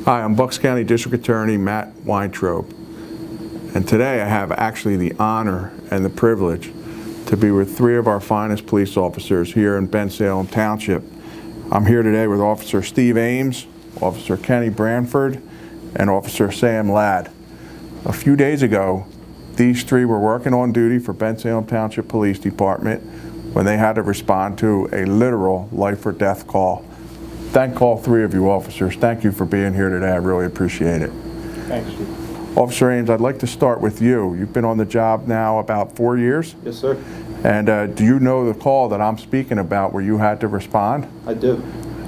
Hi, I'm Bucks County District Attorney Matt Weintraub, and today I have actually the honor and the privilege to be with three of our finest police officers here in Bensalem Township. I'm here today with Officer Steve Ambs, Officer Kenneth Branford, and Officer Sam Ladd. A few days ago, these three were working on duty for Bensalem Township Police Department when they had to respond to a literal life or death call. Thank all three of you officers. Thank you for being here today. I really appreciate it. Thanks, Steve. Officer Ambs, I'd like to start with you. You've been on the job now about 4 years? Yes, sir. And do you know the call that I'm speaking about where you had to respond? I do.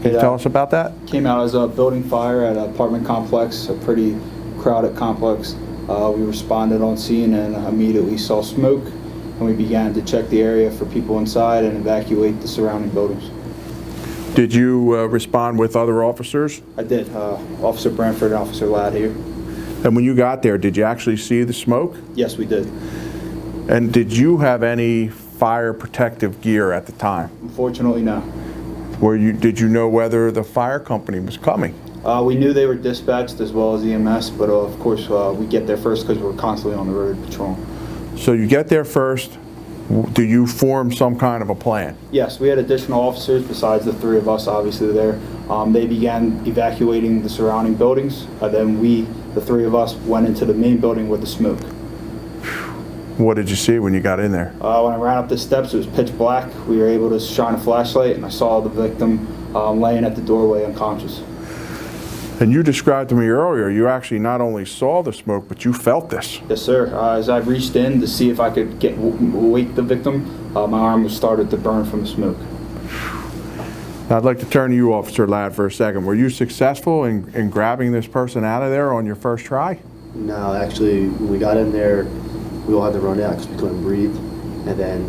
Can you tell us about that? Came out as a building fire at an apartment complex, a pretty crowded complex. We responded on scene and immediately saw smoke, and we began to check the area for people inside and evacuate the surrounding buildings. Did you respond with other officers? I did. Officer Branford and Officer Ladd here. And when you got there, did you actually see the smoke? Yes, we did. And did you have any fire protective gear at the time? Unfortunately, no. Did you know whether the fire company was coming? We knew they were dispatched as well as EMS, but of course we get there first because we're constantly on the road patrolling. So you get there first. Do you form some kind of a plan? Yes, we had additional officers besides the three of us obviously there. They began evacuating the surrounding buildings. Then we, the three of us, went into the main building with the smoke. What did you see when you got in there? When I ran up the steps, it was pitch black. We were able to shine a flashlight, and I saw the victim laying at the doorway unconscious. And you described to me earlier, you actually not only saw the smoke, but you felt this. Yes, sir. As I reached in to see if I could wake the victim, my arm was started to burn from the smoke. Now, I'd like to turn to you, Officer Ladd, for a second. Were you successful in grabbing this person out of there on your first try? No, actually, when we got in there, we all had to run out because we couldn't breathe. And then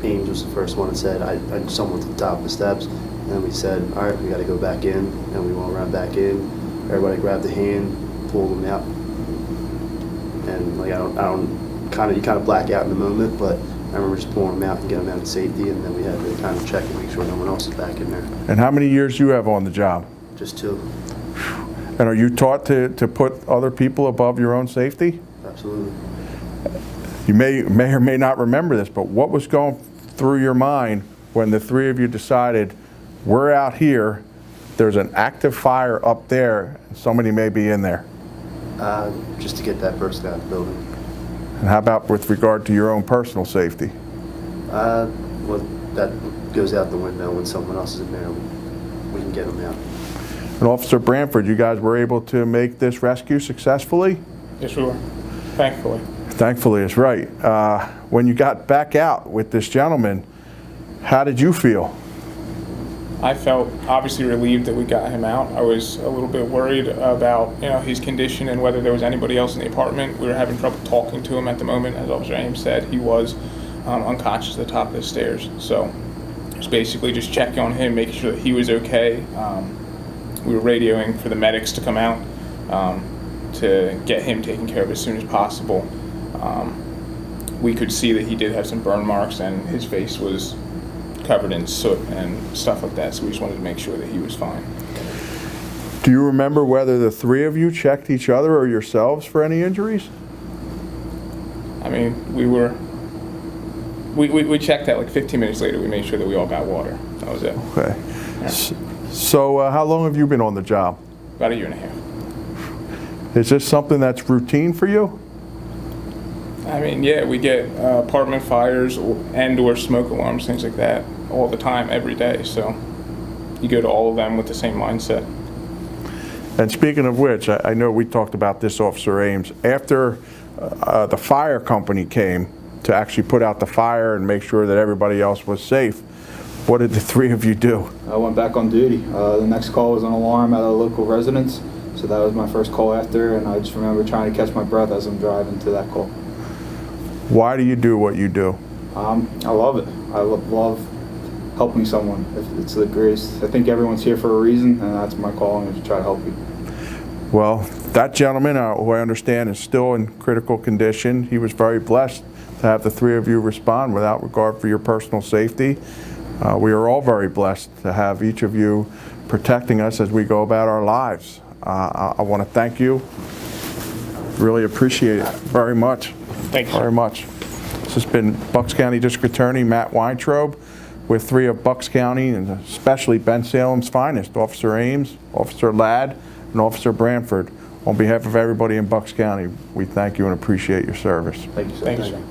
Ambs was the first one that said, I someone to the top of the steps. And then we said, all right, we got to go back in. And we all ran back in. Everybody grabbed the hand, pulled them out. And like you kind of black out in the moment, but I remember just pulling them out and getting them out in safety. And then we had to kind of check and make sure no one else is back in there. And how many years you have on the job? Just 2. And are you taught to put other people above your own safety? Absolutely. You may or may not remember this, but what was going through your mind when the three of you decided, we're out here, there's an active fire up there, and somebody may be in there? Just to get that person out of the building. And how about with regard to your own personal safety? Well, that goes out the window. When someone else is in there, we can get them out. And Officer Branford, you guys were able to make this rescue successfully? Yes, we were. Thankfully. Thankfully is right. When you got back out with this gentleman, how did you feel? I felt obviously relieved that we got him out. I was a little bit worried about his condition and whether there was anybody else in the apartment. We were having trouble talking to him at the moment. As Officer Ambs said, he was unconscious at the top of the stairs. So it was basically just checking on him, making sure that he was okay. We were radioing for the medics to come out to get him taken care of as soon as possible. We could see that he did have some burn marks and his face was covered in soot and stuff like that, so we just wanted to make sure that he was fine. Do you remember whether the three of you checked each other or yourselves for any injuries? I mean, we checked that like 15 minutes later. We made sure that we all got water. That was it. Okay. Yeah. So how long have you been on the job? About 1.5 years. Is this something that's routine for you? I mean, yeah, we get apartment fires and/or smoke alarms, things like that, all the time, every day. So you go to all of them with the same mindset. And speaking of which, I know we talked about this, Officer Ambs. After the fire company came to actually put out the fire and make sure that everybody else was safe, what did the three of you do? I went back on duty. The next call was an alarm at a local residence, so that was my first call after, and I just remember trying to catch my breath as I'm driving to that call. Why do you do what you do? I love it. I love helping someone. It's the greatest. I think everyone's here for a reason, and that's my calling, is to try to help you. Well, that gentleman, who I understand is still in critical condition, he was very blessed to have the three of you respond without regard for your personal safety. We are all very blessed to have each of you protecting us as we go about our lives. I want to thank you. Really appreciate it very much. Thank you, sir. Very much. This has been Bucks County District Attorney Matt Weintraub with three of Bucks County and especially Bensalem's finest, Officer Ambs, Officer Ladd, and Officer Branford. On behalf of everybody in Bucks County, we thank you and appreciate your service. Thank you, sir. Thank you, sir.